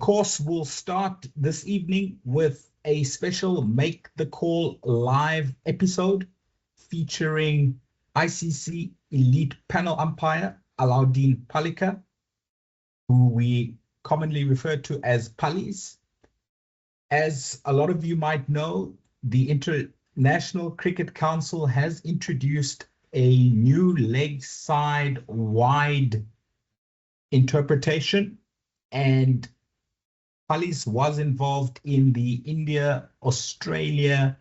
course, we'll start this evening with a special Make the Call live episode featuring ICC elite panel umpire Allahudien Paleker, who we commonly refer to as Pallies. As a lot of you might know, the International Cricket Council has introduced a new leg side wide interpretation, and Pallies was involved in the India-Australia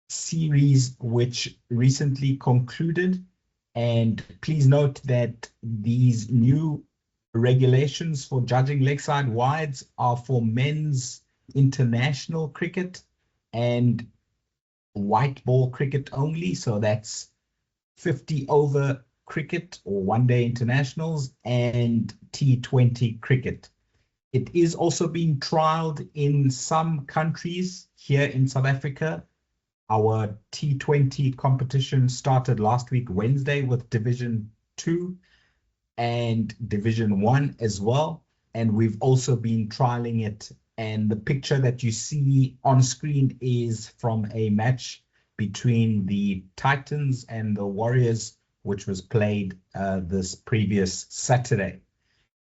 series, which recently concluded. And please note that these new regulations for judging leg side wides are for men's international cricket and white ball cricket only. So that's 50 over cricket or one-day internationals and T20 cricket. It is also being trialed in some countries. Here in South Africa, our T20 competition started last week, Wednesday, with Division 2 and Division 1 as well. And we've also been trialing it. And the picture that you see on screen is from a match between the Titans and the Warriors, which was played this previous Saturday.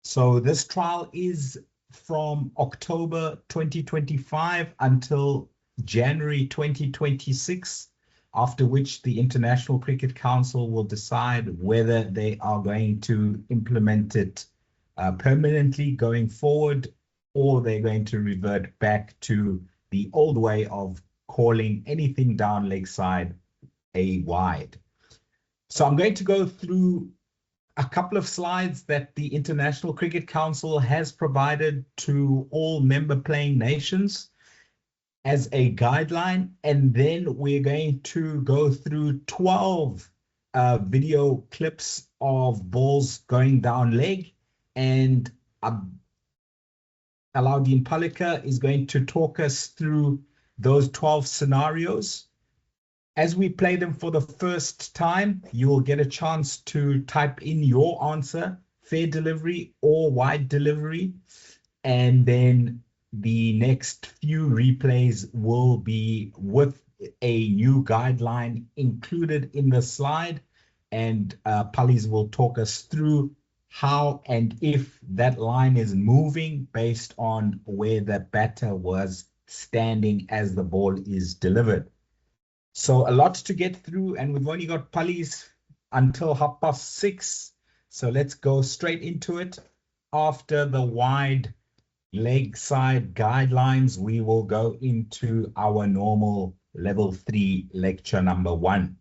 So this trial is from October 2025 until January 2026, after which the International Cricket Council will decide whether they are going to implement it permanently going forward, or they're going to revert back to the old way of calling anything down leg side a wide. So I'm going to go through a couple of slides that the International Cricket Council has provided to all member playing nations as a guideline, and then we're going to go through 12 video clips of balls going down leg, and Allahudien Paleker is going to talk us through those 12 scenarios. As we play them for the first time, you will get a chance to type in your answer, fair delivery or wide delivery, and then the next few replays will be with a new guideline included in the slide, and Pallies will talk us through how and if that line is moving based on where the batter was standing as the ball is delivered. So a lot to get through, and we've only got Pallies until 6:30. So let's go straight into it. After the wide leg side guidelines, we will go into our normal level 3 lecture number 1.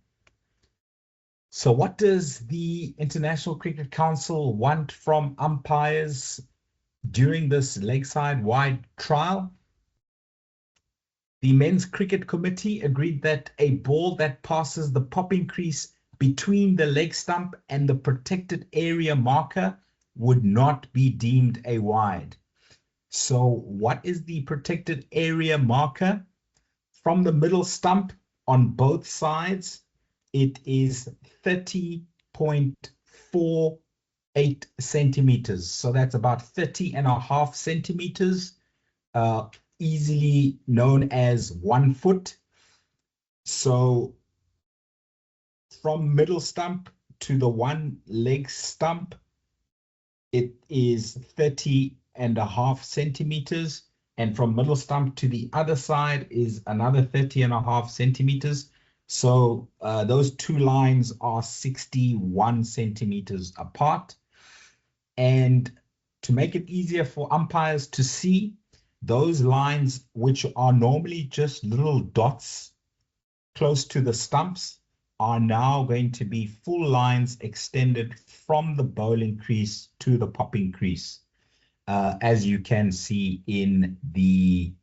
So what does the International Cricket Council want from umpires during this leg side wide trial? The Men's Cricket Committee agreed that a ball that passes the popping crease between the leg stump and the protected area marker would not be deemed a wide. So what is the protected area marker? From the middle stump on both sides, it is 30.48 centimeters. So that's about 30.5 centimeters. Easily known as 1 foot. So from middle stump to the one leg stump, it is 30.5 centimeters, and from middle stump to the other side is another 30.5 centimeters. So those two lines are 61 centimeters apart. And to make it easier for umpires to see, those lines, which are normally just little dots close to the stumps, are now going to be full lines extended from the bowling crease to the popping crease, as you can see in the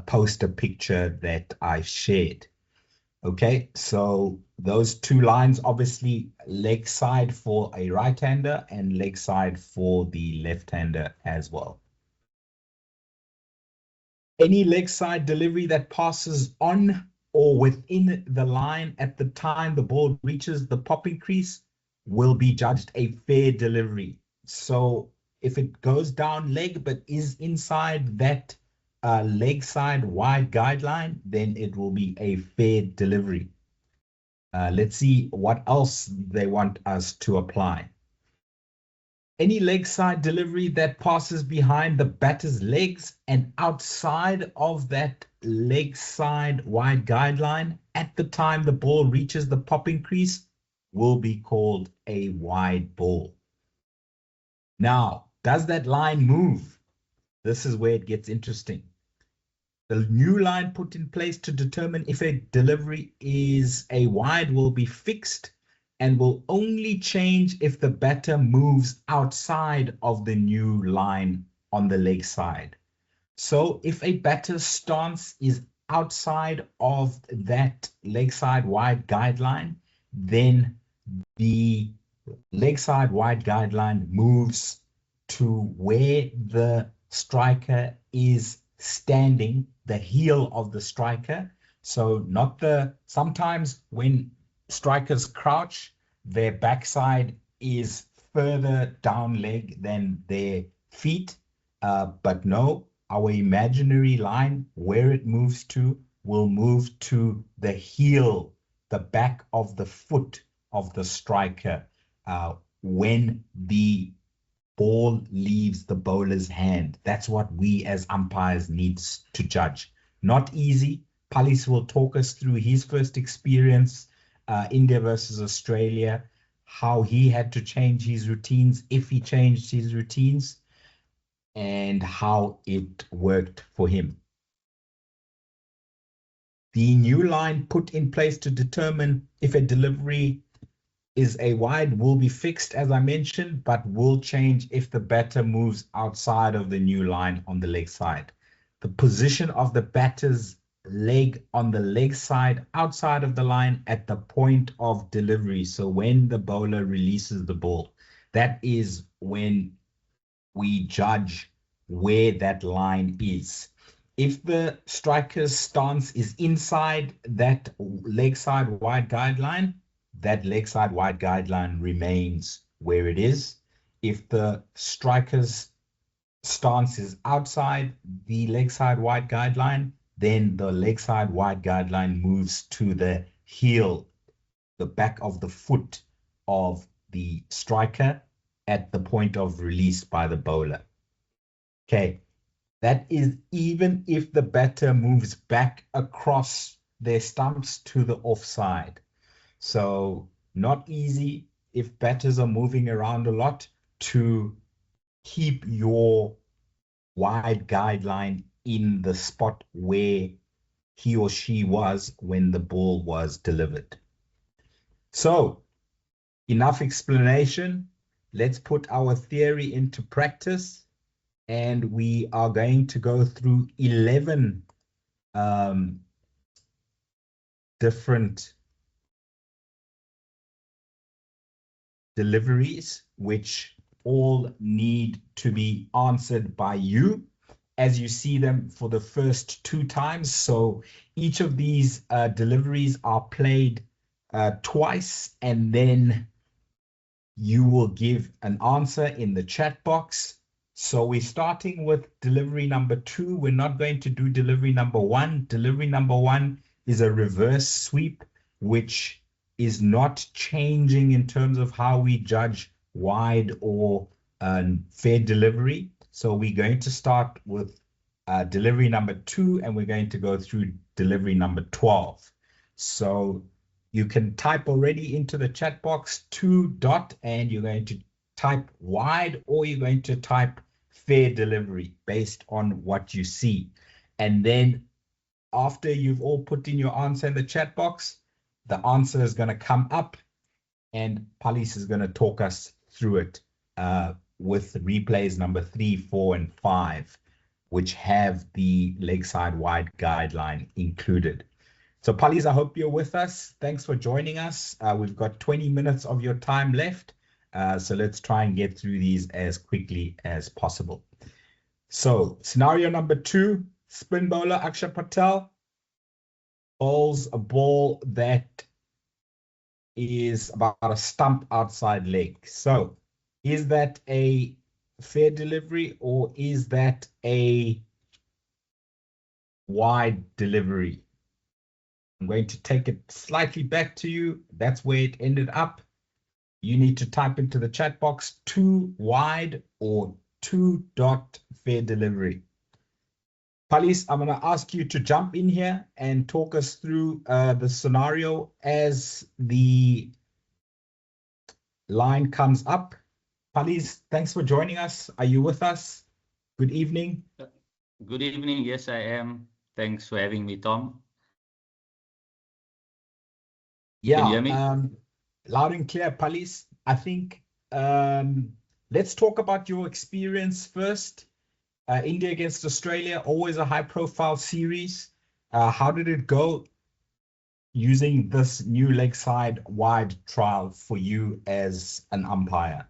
poster picture that I shared. Okay, so those two lines, obviously leg side for a right-hander and leg side for the left-hander as well. Any leg side delivery that passes on or within the line at the time the ball reaches the popping crease will be judged a fair delivery. So If it goes down leg but is inside that leg side wide guideline, then it will be a fair delivery. Let's see what else they want us to apply. Any leg side delivery that passes behind the batter's legs and outside of that leg side wide guideline at the time the ball reaches the popping crease will be called a wide ball. Now, does that line move? This is where it gets interesting. The new line put in place to determine if a delivery is a wide will be fixed and will only change if the batter moves outside of the new line on the leg side. So if a batter's stance is outside of that leg side wide guideline, then the leg side wide guideline moves to where the striker is standing, the heel of the striker. So not sometimes when strikers crouch, their backside is further down leg than their feet. But no, our imaginary line, where it moves to, will move to the heel, the back of the foot of the striker when the ball leaves the bowler's hand. That's what we as umpires need to judge. Not easy. Paleker will talk us through his first experience, India versus Australia, how he had to change his routines, if he changed his routines, and how it worked for him. The new line put in place to determine if a delivery is a wide will be fixed, as I mentioned, but will change if the batter moves outside of the new line on the leg side. The position of the batter's leg on the leg side outside of the line at the point of delivery. So when the bowler releases the ball, that is when we judge where that line is. If the striker's stance is inside that leg side wide guideline, that leg side wide guideline remains where it is. If the striker's stance is outside the leg side wide guideline, then the leg side wide guideline moves to the heel, the back of the foot of the striker at the point of release by the bowler. Okay, that is even if the batter moves back across their stumps to the offside. So not easy if batters are moving around a lot to keep your wide guideline in the spot where he or she was when the ball was delivered. So enough explanation. Let's put our theory into practice. And we are going to go through 11 different deliveries, which all need to be answered by you as you see them for the first 2 times. So each of these deliveries are played twice, and then you will give an answer in the chat box. So we're starting with delivery number 2. We're not going to do delivery number 1. Delivery number 1 is a reverse sweep, which is not changing in terms of how we judge wide or fair delivery. So we're going to start with delivery number 2, and we're going to go through delivery number 12. So you can type already into the chat box 2 and you're going to type wide, or you're going to type fair delivery based on what you see. And then after you've all put in your answer in the chat box, the answer is going to come up and Paleker is going to talk us through it with replays number 3, 4, and 5, which have the leg side wide guideline included. So Paleker, I hope you're with us. Thanks for joining us. We've got 20 minutes of your time left. So let's try and get through these as quickly as possible. So scenario number 2, spin bowler Akshay Patel bowls a ball that is about a stump outside leg. So is that a fair delivery, or is that a wide delivery? I'm going to take it slightly back to you. That's where it ended up. You need to type into the chat box 2 wide or 2 dot fair delivery. Palis, I'm going to ask you to jump in here and talk us through the scenario as the line comes up. Palis, thanks for joining us. Are you with us? Good evening. Good evening. Yes, I am. Thanks for having me, Tom. Yeah, can you hear me? Loud and clear, Palis. I think let's talk about your experience first. India against Australia, always a high-profile series. How did it go using this new leg side wide trial for you as an umpire?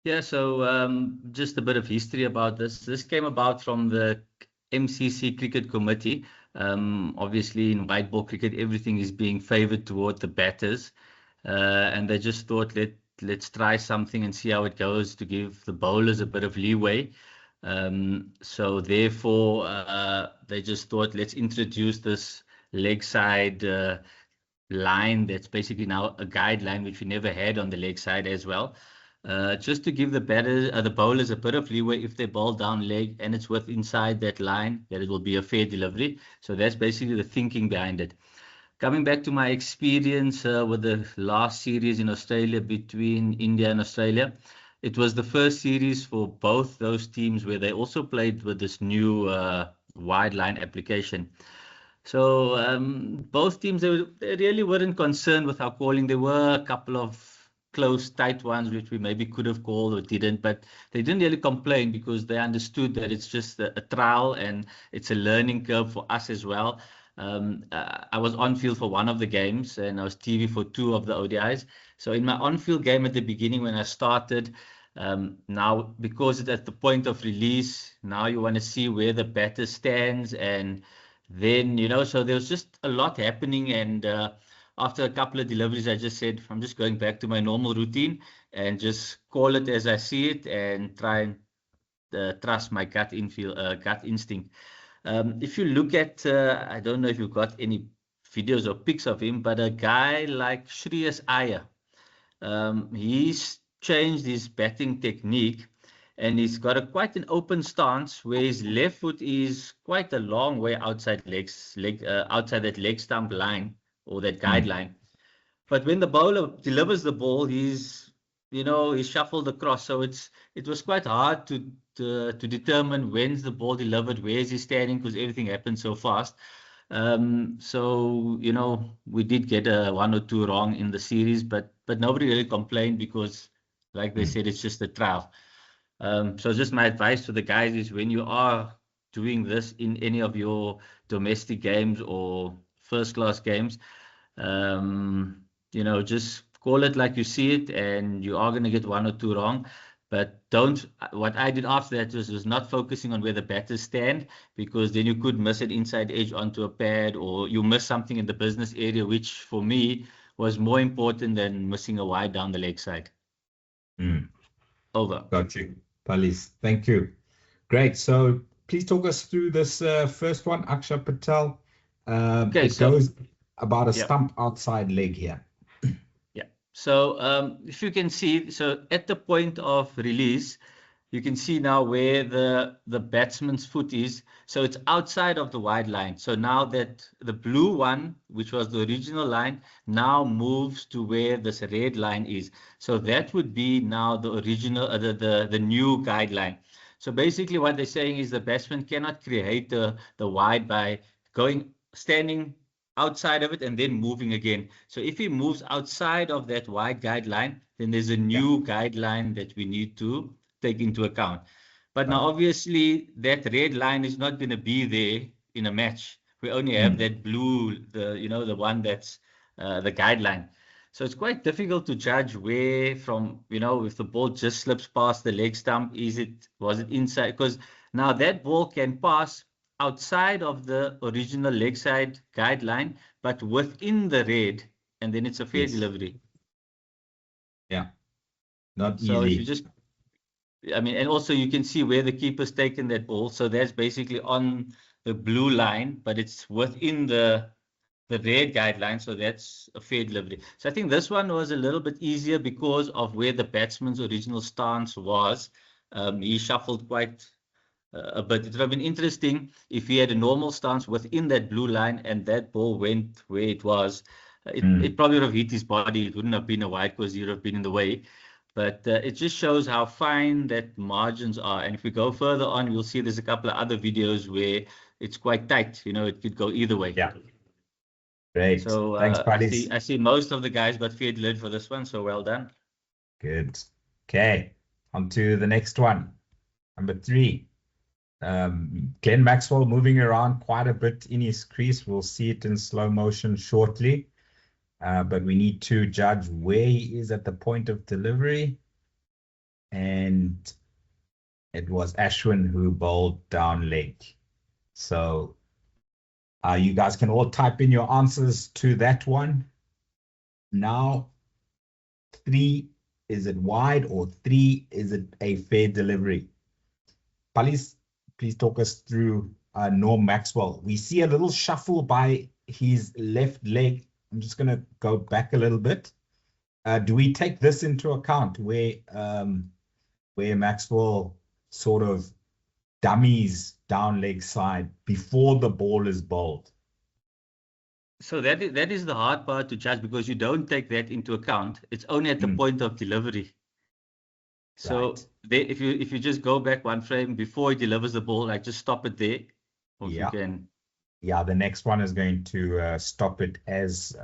Yeah, so just a bit of history about this. This came about from the MCC Cricket Committee. Obviously, in white ball cricket, everything is being favored toward the batters. And they just thought, let's try something and see how it goes to give the bowlers a bit of leeway. So therefore, they just thought, let's introduce this leg side line that's basically now a guideline, which we never had on the leg side as well. Just to give the bowlers a bit of leeway if they bowl down leg and it's with inside that line, that it will be a fair delivery. So that's basically the thinking behind it. Coming back to my experience with the last series in Australia between India and Australia, it was the first series for both those teams where they also played with this new wide line application. So both teams, they really weren't concerned with our calling. There were a couple of close, tight ones which we maybe could have called or didn't, but they didn't really complain because they understood that it's just a trial and it's a learning curve for us as well. I was on field for one of the games and I was TV for two of the ODIs. So in my on-field game at the beginning when I started, now because it's at the point of release, now you want to see where the batter stands, and then, so there was just a lot happening. And after a couple of deliveries, I just said, I'm just going back to my normal routine and just call it as I see it and try and trust my gut instinct. If you look at, I don't know if you've got any videos or pics of him, but a guy like Shreyas Iyer, he's changed his batting technique and he's got quite an open stance where his left foot is quite a long way outside outside that leg stump line or that guideline. But when the bowler delivers the ball, he's shuffled across. So it was quite hard to determine when's the ball delivered, where is he standing, because everything happened so fast. So we did get one or two wrong in the series, but nobody really complained because, like they said, it's just a trial. So just my advice to the guys is when you are doing this in any of your domestic games or first class games, just call it like you see it, and you are going to get one or two wrong. But what I did after that was not focusing on where the batters stand, because then you could miss an inside edge onto a pad, or you miss something in the business area, which for me was more important than missing a wide down the leg side. Over. Got you, Palis. Thank you. Great. So please talk us through this first one, Akshay Patel. It goes about a stump outside leg here. Yeah. So if you can see, so at the point of release, you can see now where the batsman's foot is. So it's outside of the wide line. So now that the blue one, which was the original line, now moves to where this red line is. So that would be now the original, the new guideline. So basically what they're saying is the batsman cannot create the wide by standing outside of it and then moving again. So if he moves outside of that wide guideline, then there's a new guideline that we need to take into account. But now obviously that red line is not going to be there in a match. We only have that blue, the one that's the guideline. So it's quite difficult to judge where from, if the ball just slips past the leg stump, was it inside? Because now that ball can pass outside of the original leg side guideline, but within the red, and then it's a fair delivery. Yeah, not So easy. if you just I mean, and also you can see where the keeper's taken that ball. So that's basically on the blue line, but it's within the red guideline. So that's a fair delivery. So I think this one was a little bit easier because of where the batsman's original stance was. He shuffled quite a bit. It would have been interesting if he had a normal stance within that blue line and that ball went where it was. It probably would have hit his body. It wouldn't have been a wide because he would have been in the way. But it just shows how fine that margins are. And if we go further on, you'll see there's a couple of other videos where it's quite tight. You know, it could go either way. Yeah. Great. So Thanks, buddies. I see most of the guys got fair delivered for this one. So well done. Good. Okay. On to the next one. Number 3. Glenn Maxwell moving around quite a bit in his crease. We'll see it in slow motion shortly. But we need to judge where he is at the point of delivery. And it was Ashwin who bowled down leg. So you guys can all type in your answers to that one. Now, 3, is it wide, or 3, is it a fair delivery? Please talk us through Norm Maxwell. We see a little shuffle by his left leg. I'm just going to go back a little bit. Do we take this into account where Maxwell sort of dummies down leg side before the ball is bowled? So that is the hard part to judge, because you don't take that into account. It's only at the point of delivery. So if you just go back one frame before he delivers the ball, like just stop it there. Or Yeah. if you can. Yeah, the next one is going to stop it as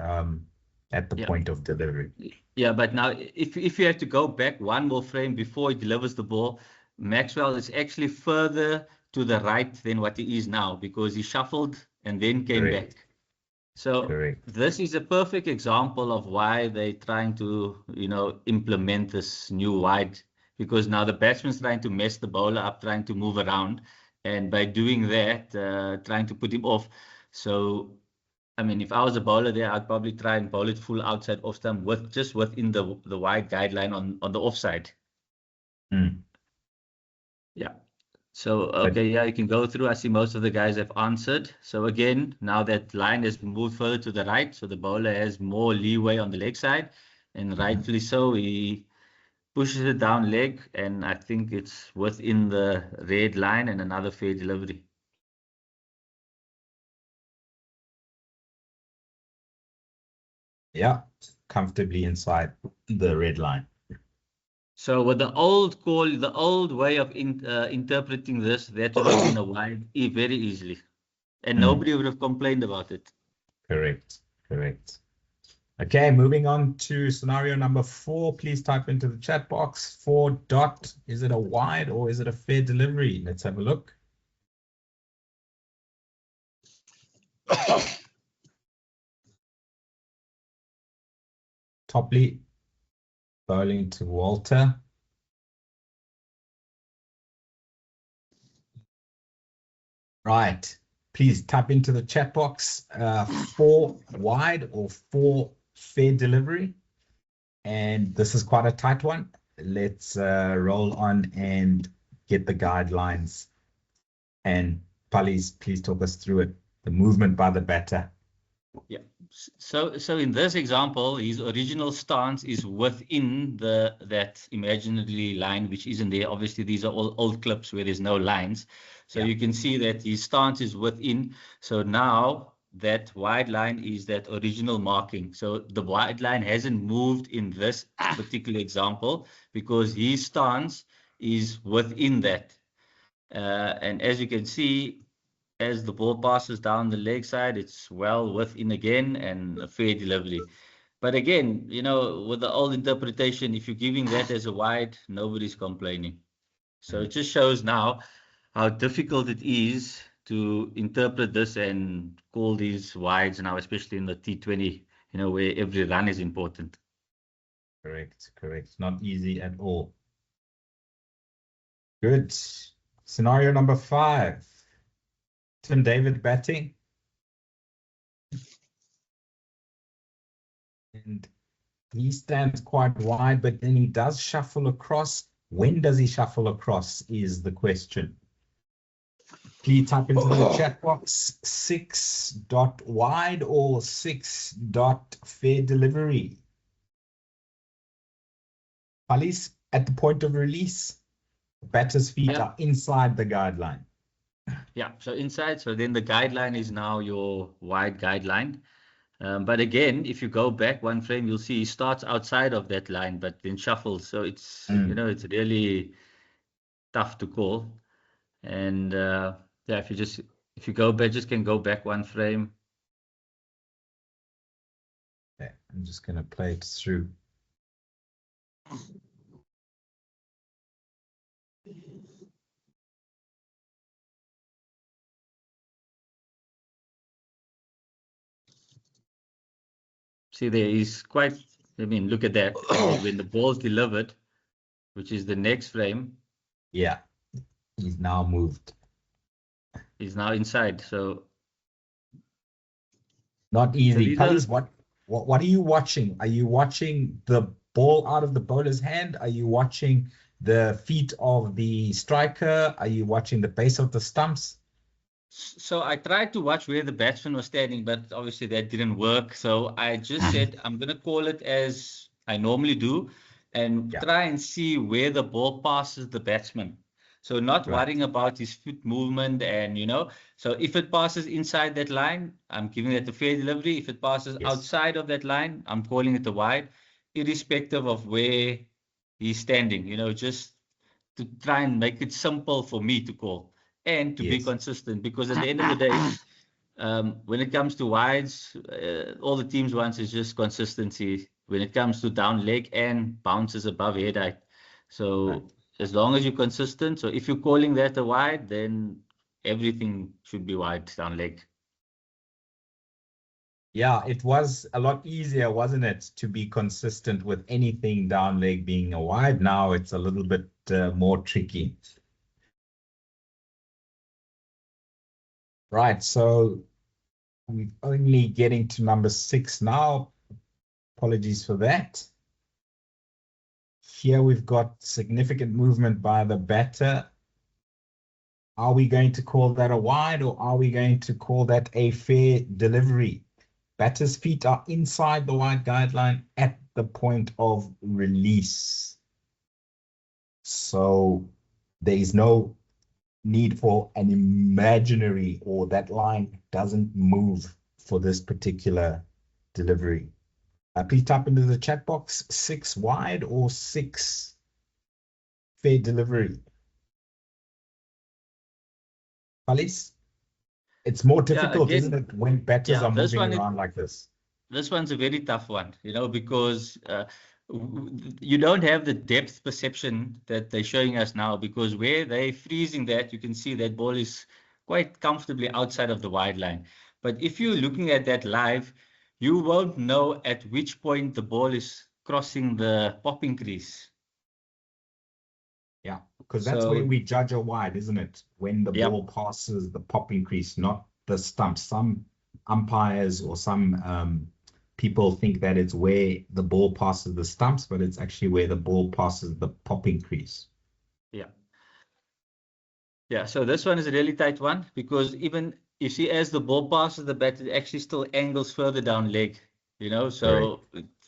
at the point of delivery. Yeah, but now if you have to go back one more frame before he delivers the ball, Maxwell is actually further to the right than what he is now, because he shuffled and then came back. So this is a perfect example of why they're trying to, implement this new wide, because now the batsman's trying to mess the bowler up, trying to move around, and by doing that, trying to put him off. So, I mean, if I was a bowler there, I'd probably try and bowl it full outside off stump just within the wide guideline on the offside. Yeah. So, okay, yeah, you can go through. I see most of the guys have answered. So again, now that line has moved further to the right, so the bowler has more leeway on the leg side, and rightfully so, he pushes it down leg, and I think it's within the red line and another fair delivery. Yeah, comfortably inside the red line. So with the old way of interpreting this, that would have been a wide very easily, and nobody would have complained about it. Correct. Okay, moving on to scenario number 4. Please type into the chat box. 4 dot. Is it a wide or is it a fair delivery? Let's have a look. Topley bowling to Walter. Right. Please type into the chat box 4 wide or 4 fair delivery. And this is quite a tight one. Let's roll on and get the guidelines. And please talk us through it. The movement by the batter. Yeah. So in this example, his original stance is within that imaginary line, which isn't there. Obviously, these are all old clips where there's no lines. So you can see that his stance is within. So now that wide line is that original marking. So the wide line hasn't moved in this particular example because his stance is within that. And as you can see, as the ball passes down the leg side, it's well within again and a fair delivery. But again, with the old interpretation, if you're giving that as a wide, nobody's complaining. So it just shows now how difficult it is to interpret this and call these wides now, especially in the T20, where every run is important. Correct. Not easy at all. Good. Scenario number 5. Tim David batting. And he stands quite wide, but then he does shuffle across. When does he shuffle across is the question. Please type into the chat box 6 dot wide or 6 dot fair delivery. Police at the point of release, the batter's feet are inside the guideline. Yeah, so inside, so then the guideline is now your wide guideline. But again, if you go back one frame, you'll see he starts outside of that line, but then shuffles. So it's, you know, it's really tough to call. And yeah, if you go back, just can go back one frame. Okay, I'm just going to play it through. See, there is quite, I mean, look at that. When the ball's delivered, which is the next frame. Yeah, he's now moved. He's now inside. So not easy. Cullies, what are you watching? Are you watching the ball out of the bowler's hand? Are you watching the feet of the striker? Are you watching the base of the stumps? So I tried to watch where the batsman was standing, but obviously that didn't work. So I just said, I'm going to call it as I normally do and try and see where the ball passes the batsman. So not worrying about his foot movement and, you know, so if it passes inside that line, I'm giving it a fair delivery. If it passes outside of that line, I'm calling it a wide, irrespective of where he's standing, you know, just to try and make it simple for me to call. And to be consistent, because at the end of the day, when it comes to wides, all the teams want is just consistency when it comes to down leg and bounces above head height. So as long as you're consistent, so if you're calling that a wide, then everything should be wide down leg. Yeah, it was a lot easier, wasn't it, to be consistent with anything down leg being a wide. Now it's a little bit more tricky. Right, so we're only getting to number 6 now. Apologies for that. Here we've got significant movement by the batter. Are we going to call that a wide or are we going to call that a fair delivery? Batter's feet are inside the wide guideline at the point of release. So there is no need for an imaginary, or that line doesn't move for this particular delivery. Please type into the chat box 6 wide or 6 fair delivery. Alice, it's more difficult, isn't it, when batters are moving around like this? This one's a very tough one, you know, because you don't have the depth perception that they're showing us now, because where they're freezing that, you can see that ball is quite comfortably outside of the wide line. But if you're looking at that live, you won't know at which point the ball is crossing the popping crease. Yeah, because that's where we judge a wide, isn't it? When the ball passes the popping crease, not the stump. Some umpires or some people think that it's where the ball passes the stumps, but it's actually where the ball passes the popping crease. Yeah. Yeah, so this one is a really tight one, because even you see as the ball passes the bat, it actually still angles further down leg, you know. So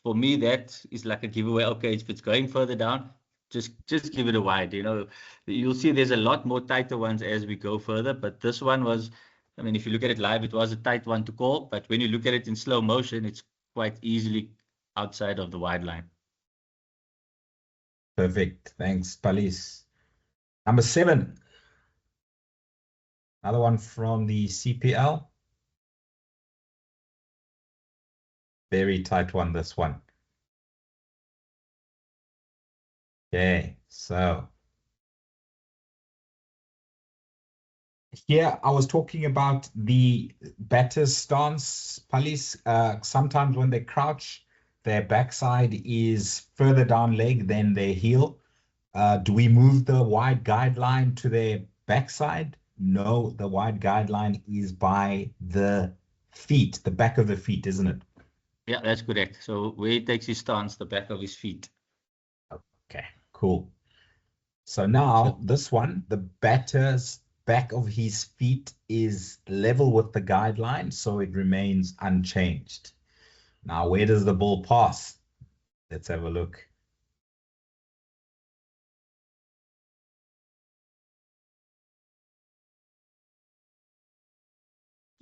for me, that is like a giveaway. Okay, if it's going further down, just give it a wide, you know. You'll see there's a lot more tighter ones as we go further, but this one was, I mean, if you look at it live, it was a tight one to call, but when you look at it in slow motion, it's quite easily outside of the wide line. Perfect. Thanks, Palis. Number 7. Another one from the CPL. Very tight one, this one. Okay, so here I was talking about the batter's stance, Palis. Sometimes when they crouch, their backside is further down leg than their heel. Do we move the wide guideline to their backside? No, the wide guideline is by the feet, the back of the feet, isn't it? Yeah, that's correct. So where he takes his stance, the back of his feet. Okay, cool. So now this one, the batter's back of his feet is level with the guideline, so it remains unchanged. Now, where does the ball pass? Let's have a look.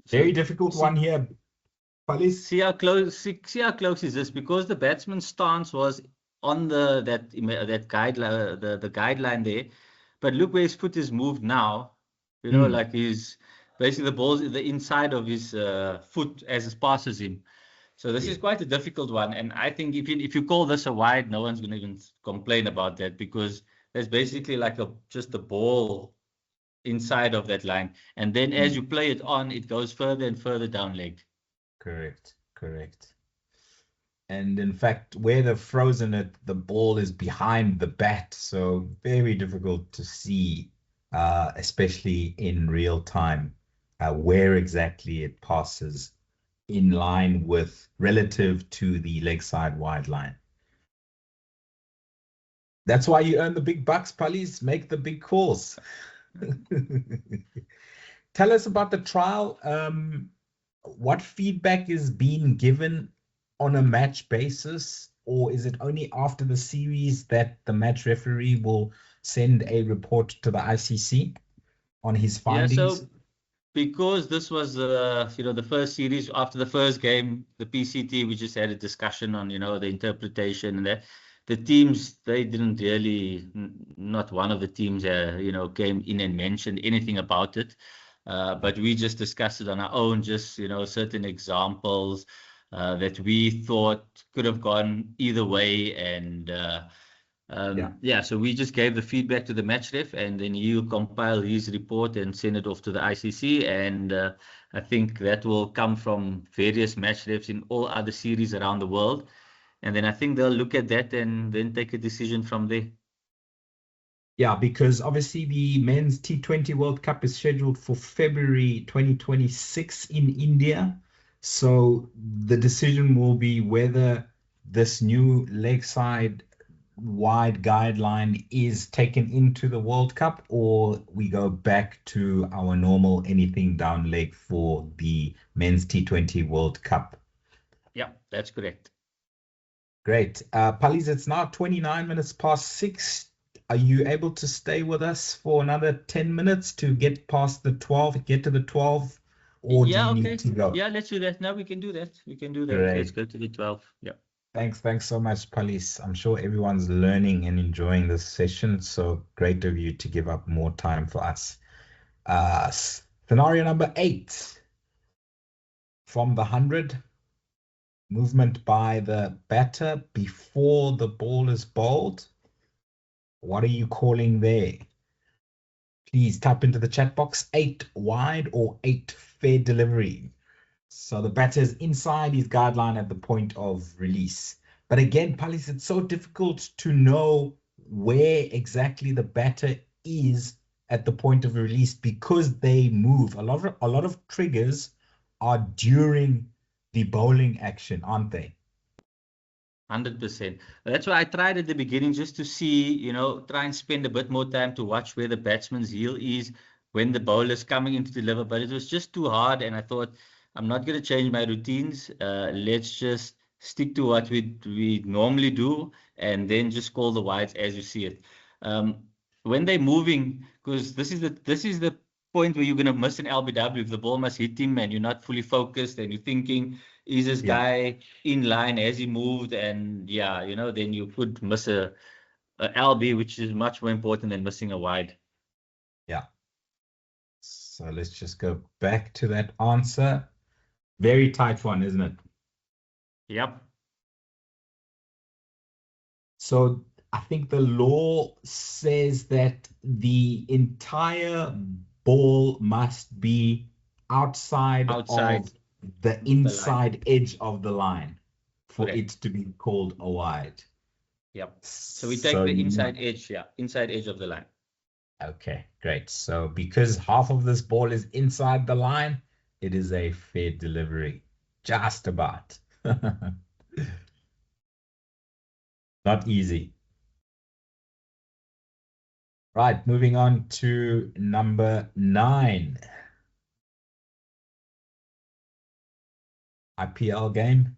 Very difficult one here, Palis. See how close is this? Because the batsman's stance was on that guideline, the guideline there. But look where his foot is moved now. You know, like he's basically the ball's the inside of his foot as it passes him. So this is quite a difficult one. And I think if you call this a wide, no one's going to even complain about that, because there's basically like just the ball inside of that line. And then as you play it on, it goes further and further down leg. Correct. And in fact, where they've frozen it, the ball is behind the bat. So very difficult to see, especially in real time, where exactly it passes in line with relative to the leg side wide line. That's why you earn the big bucks, Palis. Make the big calls. Tell us about the trial. What feedback is being given on a match basis, or is it only after the series that the match referee will send a report to the ICC on his findings? Yeah, so because this was the first series after the first game, the PCT, we just had a discussion on the interpretation, and that the teams, they didn't really, not one of the teams came in and mentioned anything about it. But we just discussed it on our own, just certain examples that we thought could have gone either way, and so we just gave the feedback to the match ref, and then he'll compile his report and send it off to the ICC, and I think that will come from various match refs in all other series around the world, and then I think they'll look at that and then take a decision from there. Yeah, because obviously the men's T20 World Cup is scheduled for February 2026 in India. So the decision will be whether this new leg side wide guideline is taken into the World Cup, or we go back to our normal anything down leg for the men's T20 World Cup. Yeah, that's correct. Great. Palis, it's now 29 minutes past 6. Are you able to stay with us for another 10 minutes to get past the 12, get to the 12, or do you need to go? Yeah, let's do that. No, we can do that. Great. Let's go to the 12. Yeah. Thanks so much, Palis. I'm sure everyone's learning and enjoying this session, so great of you to give up more time for us. Scenario number 8. From the 100, movement by the batter before the ball is bowled. What are you calling there? Please type into the chat box 8 wide or 8 fair delivery. So the batter is inside his guideline at the point of release. But again, Palis, it's so difficult to know where exactly the batter is at the point of release because they move. A lot of triggers are during the bowling action, aren't they? 100%. That's why I tried at the beginning just to see, try and spend a bit more time to watch where the batsman's heel is when the bowler's coming in to deliver. But it was just too hard, and I thought, I'm not going to change my routines. Let's just stick to what we normally do, and then just call the wides as you see it. When they're moving, because this is the point where you're going to miss an LBW if the ball must hit him and you're not fully focused and you're thinking, is this guy in line? Has he moved? And then you could miss a LB, which is much more important than missing a wide. Yeah. So let's just go back to that answer. Very tight one, isn't it? Yep. So I think the law says that the entire ball must be outside of the inside edge of the line for it to be called a wide. Yep. So we take the inside edge, inside edge of the line. Okay, great. So because half of this ball is inside the line, it is a fair delivery. Just about. Not easy. Right, moving on to number 9. IPL game.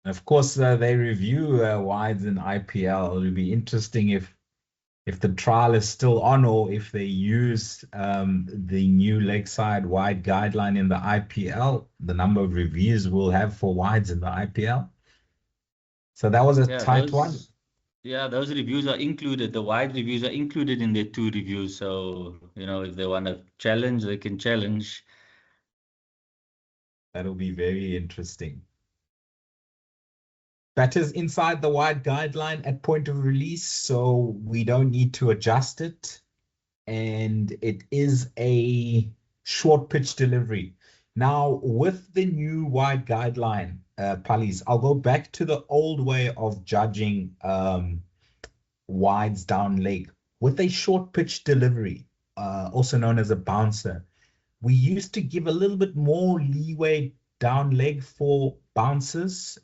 Of course, they review wides in IPL. It'll be interesting if the trial is still on or if they use the new leg side wide guideline in the IPL, the number of reviews we'll have for wides in the IPL. So that was a Yeah, tight one. those reviews are included. The wide reviews are included in their 2 reviews. So, if they want to challenge, they can challenge. That'll be very interesting. Batters inside the wide guideline at point of release, so we don't need to adjust it. And it is a short pitch delivery. Now, with the new wide guideline, Palis, I'll go back to the old way of judging wides down leg. With a short pitch delivery, also known as a bouncer, we used to give a little bit more leeway down leg for bouncers.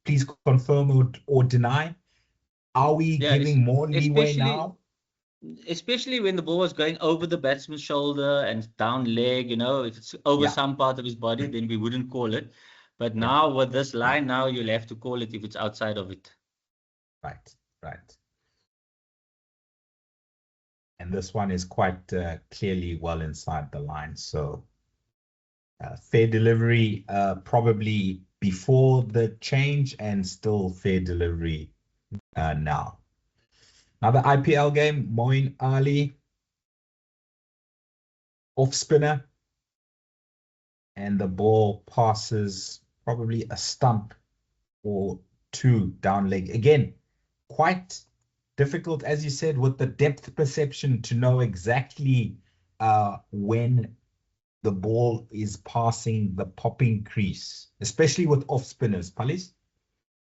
Please confirm or deny. Are we Yeah, giving more leeway especially now? especially when the ball was going over the batsman's shoulder and down leg, if it's over Yeah, some part of his body, then we wouldn't call it. But yeah, now with this line, now you'll have to call it if it's outside of it. right, right. And this one is quite clearly well inside the line. So fair delivery probably before the change and still fair delivery now. Another IPL game, Moeen Ali, off spinner, and the ball passes probably a stump or 2 down leg. Again, quite difficult, as you said, with the depth perception to know exactly when the ball is passing the popping crease, especially with off spinners. Palis?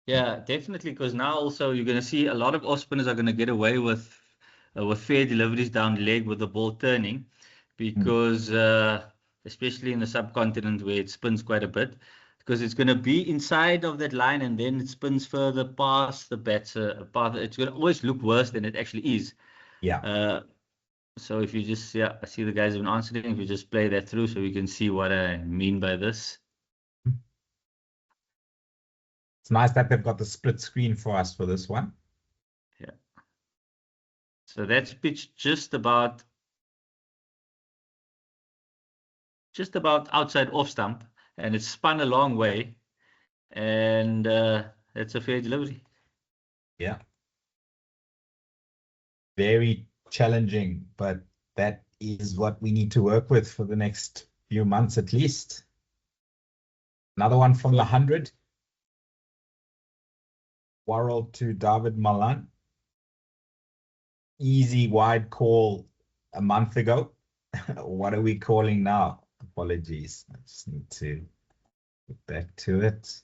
Yeah, definitely. Because now also you're going to see a lot of off spinners are going to get away with fair deliveries down leg with the ball turning, Mm. because especially in the subcontinent where it spins quite a bit, because it's going to be inside of that line and then it spins further past the batter. It's going to always look worse than it actually is. Yeah. Uh, so if you just, I see the guys have been answering. If you just play that through so we can see what I mean by this. It's nice that they've got the split screen for us for this one. Yeah. So that's pitched just about outside off stump, and it's spun a long way, and it's a fair delivery. Yeah. Very challenging, but that is what we need to work with for the next few months at least. Another one from the 100. Worrell to David Malan. Easy wide call a month ago. What are we calling now? Apologies. I just need to get back to it.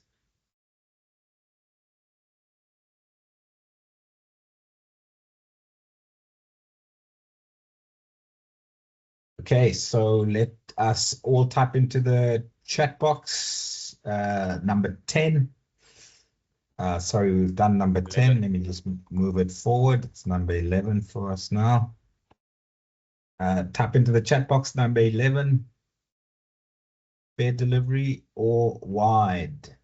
Okay, so let us all type into the chat box number 10. Sorry, we've done number 10. Let me just move it forward. It's number 11 for us now. Type into the chat box number 11. Fair delivery or wide?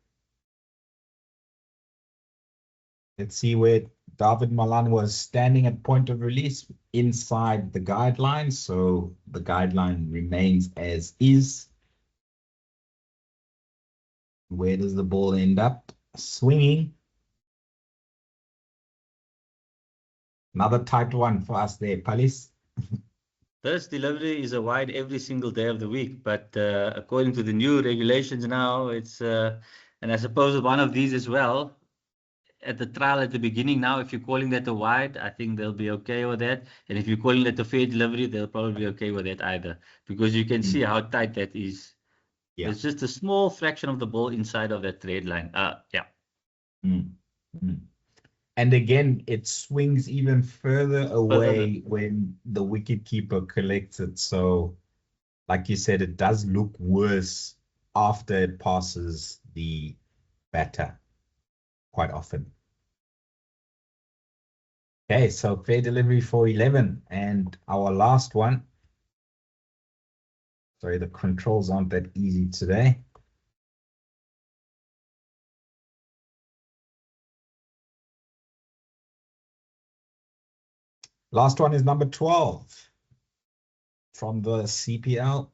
Let's see where David Malan was standing at point of release inside the guideline. So the guideline remains as is. Where does the ball end up? Swinging. Another typed one for us there, Palis. This delivery is a wide every single day of the week, but according to the new regulations now, it's and I suppose one of these as well. At the trial at the beginning now, if you're calling that a wide, I think they'll be okay with that. And if you're calling that a fair delivery, they'll probably be okay with that either, because you can see how tight that is. Yeah. It's just a small fraction of the ball inside of that red line. Yeah. And again, it swings even further away when the wicketkeeper collects it. So, like you said, it does look worse after it passes the batter quite often. Okay, so fair delivery for 11. And our last one. Sorry, the controls aren't that easy today. Last one is number 12 from the CPL.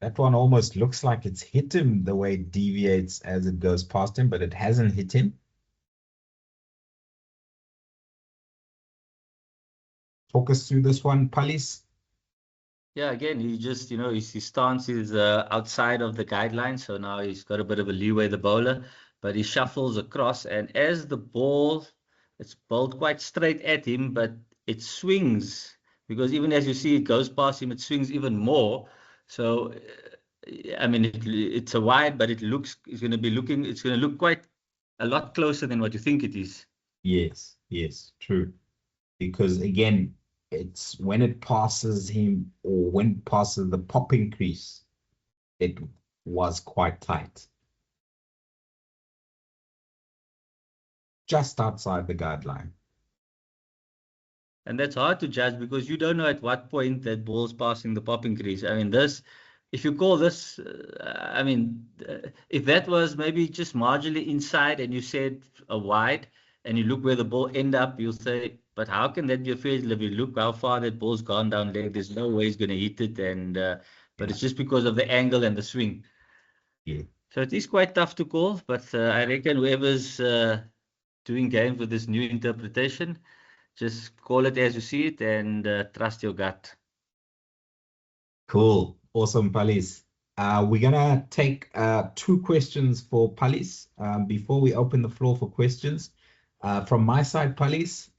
That one almost looks like it's hit him the way it deviates as it goes past him, but it hasn't hit him. Talk us through this one, Palis. Yeah, again, he just, his stance is outside of the guidelines. So now he's got a bit of a leeway, the bowler, but he shuffles across. And as the ball, it's bowled quite straight at him, but it swings because even as you see it goes past him, it swings even more. So, I mean, it's a wide, but it's going to look quite a lot closer than what you think it is. Yes, true. Because again, it's when it passes him or when it passes the popping crease, it was quite tight. Just outside the guideline. And that's hard to judge because you don't know at what point that ball's passing the popping crease. I mean, if you call this, if that was maybe just marginally inside and you said a wide and you look where the ball end up, you'll say, but how can that be a fair delivery? Look how far that ball's gone down leg. There's no way he's going to hit it. But it's just because of the angle and the swing. Yeah. So it is quite tough to call, but I reckon whoever's doing games with this new interpretation, just call it as you see it and trust your gut. Cool. Awesome, Palis. We're going to take 2 questions for Palis before we open the floor for questions. From my side, Palis,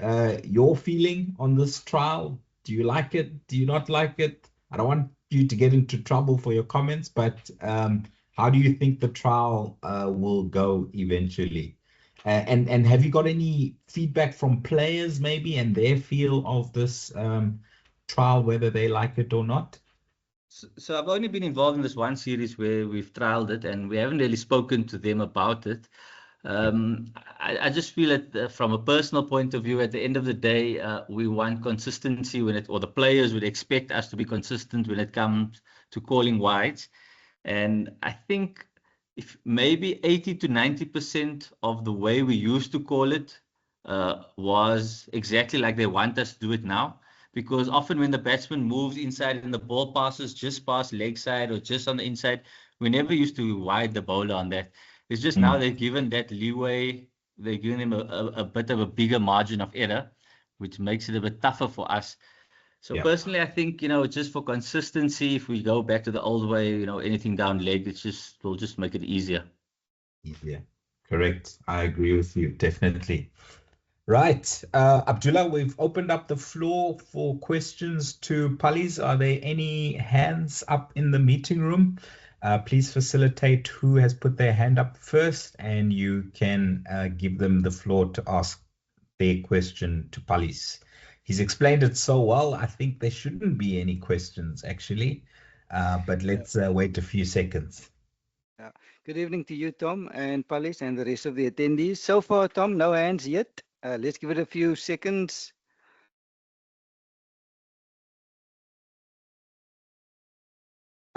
your feeling on this trial? Do you like it? Do you not like it? I don't want you to get into trouble for your comments, but how do you think the trial will go eventually? And have you got any feedback from players maybe and their feel of this trial, whether they like it or not? So I've only been involved in this one series where we've trialed it and we haven't really spoken to them about it. I just feel that from a personal point of view, at the end of the day, we want consistency or the players would expect us to be consistent when it comes to calling wides. And I think if maybe 80 to 90% of the way we used to call it was exactly like they want us to do it now. Because often when the batsman moves inside and the ball passes just past leg side or just on the inside, we never used to wide the bowler on that. It's just now they've given that leeway. They're giving him a bit of a bigger margin of error, which makes it a bit tougher for us. So personally, I think, just for consistency, if we go back to the old way, anything down leg, will just make it easier. Easier. Correct. I agree with you. Definitely. Right. Abdullah, we've opened up the floor for questions to Palis. Are there any hands up in the meeting room? Please facilitate who has put their hand up first, and you can give them the floor to ask their question to Palis. He's explained it so well, I think there shouldn't be any questions, actually. But let's wait a few seconds. Good evening to you, Tom, and Palis, and the rest of the attendees. So far, Tom, no hands yet. Let's give it a few seconds.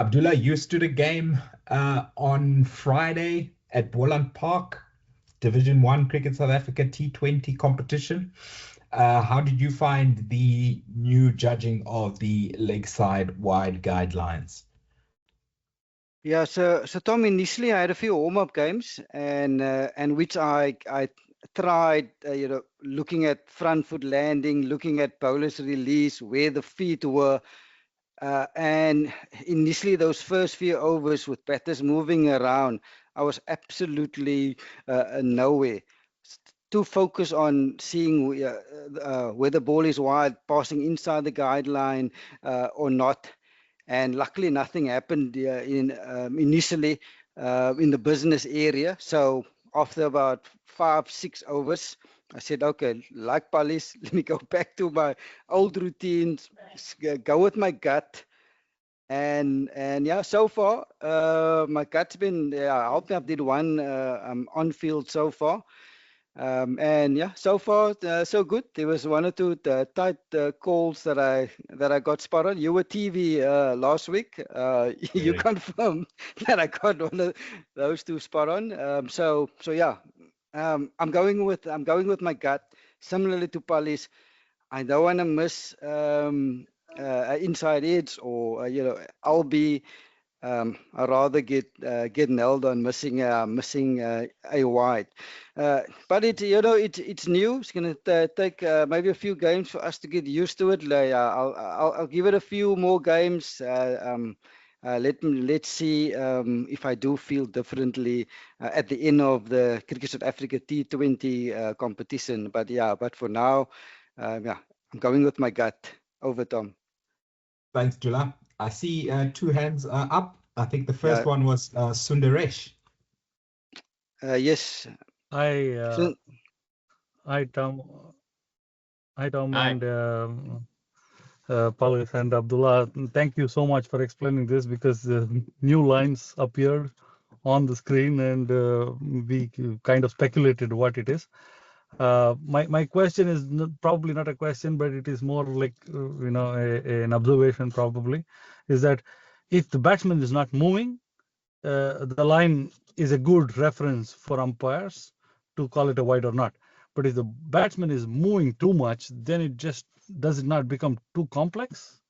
Abdullah, you stood a game on Friday at Boland Park, Division 1 Cricket South Africa T20 competition. How did you find the new judging of the leg side wide guidelines? Yeah, so Tom, initially I had a few warm-up games, and which I tried, looking at front foot landing, looking at bowler's release, where the feet were, and initially those first few overs with batters moving around, I was absolutely nowhere. To focus on seeing where the ball is wide, passing inside the guideline or not. And luckily nothing happened initially in the business area. So after about 5-6 overs, I said, okay, like Palis, let me go back to my old routines, go with my gut. And yeah, so far my gut's been helped me. I did one on field so far. And yeah, so far so good. There was one or two tight calls that I got spot on. You were TV last week. You confirmed that I got one of those two spot on. So yeah, I'm going with my gut. Similarly to Pali's, I don't want to miss inside edge or I'll be. I'd rather get nailed on missing a wide, but it's new. It's going to take maybe a few games for us to get used to it. I'll give it a few more games. Let's see if I do feel differently at the end of the Cricket South Africa T20 competition. But for now, I'm going with my gut. Over, Tom. Thanks, Jula. I see two hands up. I think the first one was Sundaresh. Yes. Hi, Tom. Hi, Tom, Hi. and Paleker and Abdullah. Thank you so much for explaining this, because new lines appeared on the screen, and we kind of speculated what it is. My question is probably not a question, but it is more like an observation. Probably is that if the batsman is not moving, the line is a good reference for umpires to call it a wide or not. But if the batsman is moving too much, then it just does it not become too complex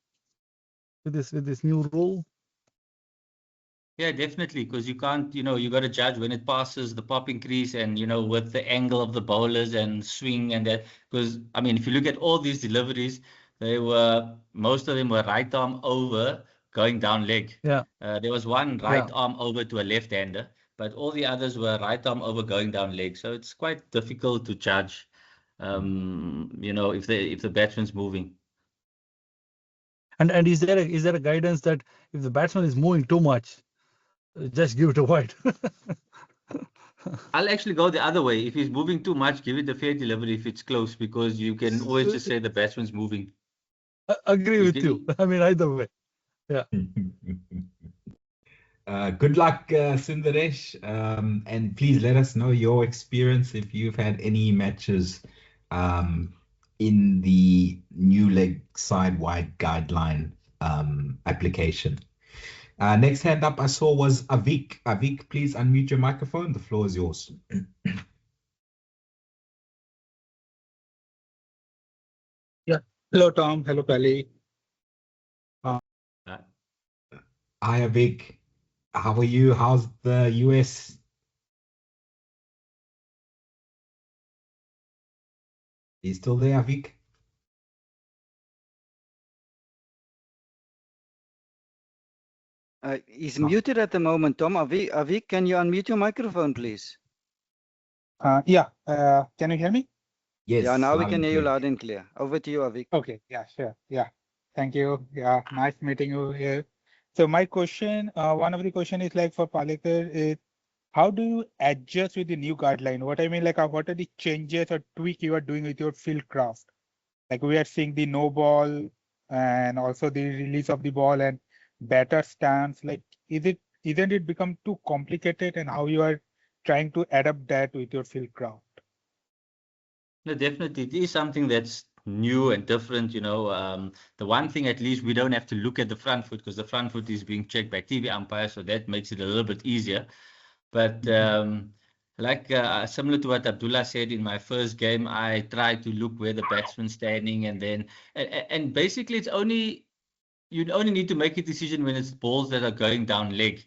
with this new rule? Yeah, definitely, because you can't, you got to judge when it passes the popping crease and, with the angle of the bowlers and swing and that. Because, I mean, if you look at all these deliveries, most of them were right arm over going down leg. Yeah. There was one right arm over to a left-hander, but all the others were right arm over going down leg. So it's quite difficult to judge, if the batsman's moving. And is there a guidance that if the batsman is moving too much, just give it a wide? I'll actually go the other way. If he's moving too much, give it a fair delivery if it's close, because you can always just say the batsman's moving. I agree with you. I mean, either way. Yeah. Good luck, Sundaresh. And please let us know your experience if you've had any matches in the new leg side wide guideline application. Next hand up I saw was Avik. Avik, please unmute your microphone. The floor is yours. Yeah. Hello, Tom. Hello, Pali. Hi, Avik. How are you? How's the US? Are you still there, Avik? He's muted at the moment, Tom. Avik, can you unmute your microphone, please? Yeah. Can you hear me? Yes. Yeah, now we can hear you loud and clear. Over to you, Avik. Okay. Yeah, sure. Yeah. Thank you. Yeah. Nice meeting you here. So my question, one of the question is like for Paleker is, how do you adjust with the new guideline? What I mean, like, what are the changes or tweak you are doing with your field craft? Like we are seeing the no ball and also the release of the ball and better stance. Like, isn't it become too complicated, and how you are trying to adapt that with your field craft? No, definitely. It is something that's new and different, The one thing, at least, we don't have to look at the front foot, because the front foot is being checked by TV umpires, so that makes it a little bit easier. But similar to what Abdullah said, in my first game, I tried to look where the batsman's standing, and basically you only need to make a decision when it's balls that are going down leg.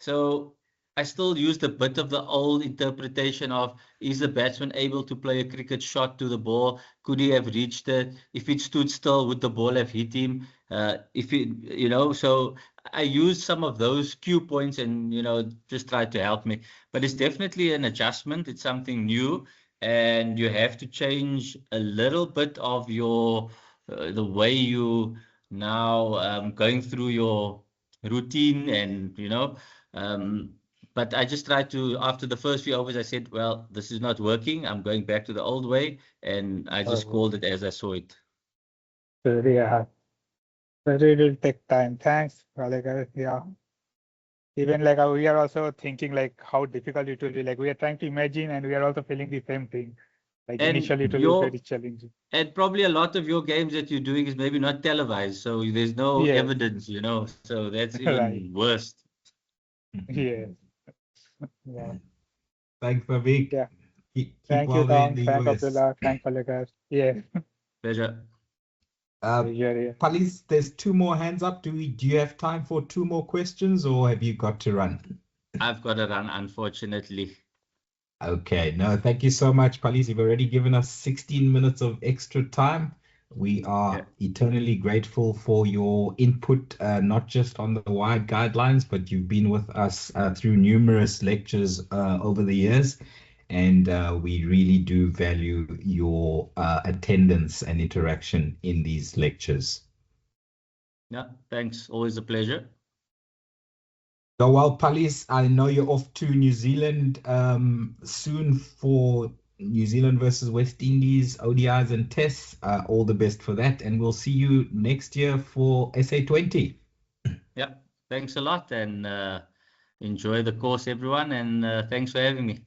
So I still used a bit of the old interpretation of, is the batsman able to play a cricket shot to the ball? Could he have reached it? If it stood still, would the ball have hit him? So I used some of those cue points and, just tried to help me. But it's definitely an adjustment. It's something new, and you have to change a little bit of the way you now going through your routine, and, but I just tried to, after the first few overs, I said, well, this is not working. I'm going back to the old way, and I just called it as I saw it. Yeah. But it will take time. Thanks, Paleker. Yeah. even like we are also thinking like how difficult it will be. Like we are trying to imagine, and we are also feeling the same thing. Like And initially it will be very challenging. And probably a lot of your games that you're doing is maybe not televised, so there's no Yes. evidence, you know. So that's even Right. worse. Yes. Yeah. Thanks, Vivek. Yeah. Keep Thank well you, there Tom. in the Thank US. Abdullah. Thank Paleker. Yeah. Pleasure. Yeah. Palis, there's 2 more hands up. Do you have time for 2 more questions, or have you got to run? I've got to run, unfortunately. Okay, no, thank you so much, Palis. You've already given us 16 minutes of extra time. We are eternally grateful for your input, not just on the wide guidelines, but you've been with us through numerous lectures over the years. And we really do value your attendance and interaction in these lectures. Yeah, thanks. Always a pleasure. So, well, Palis, I know you're off to New Zealand soon for New Zealand versus West Indies, ODIs and tests. All the best for that. And we'll see you next year for SA20. Yeah, thanks a lot, and enjoy the course, everyone. And thanks for having me.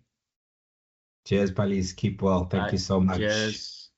Cheers, Palis. Keep well. Thank you so much. Cheers.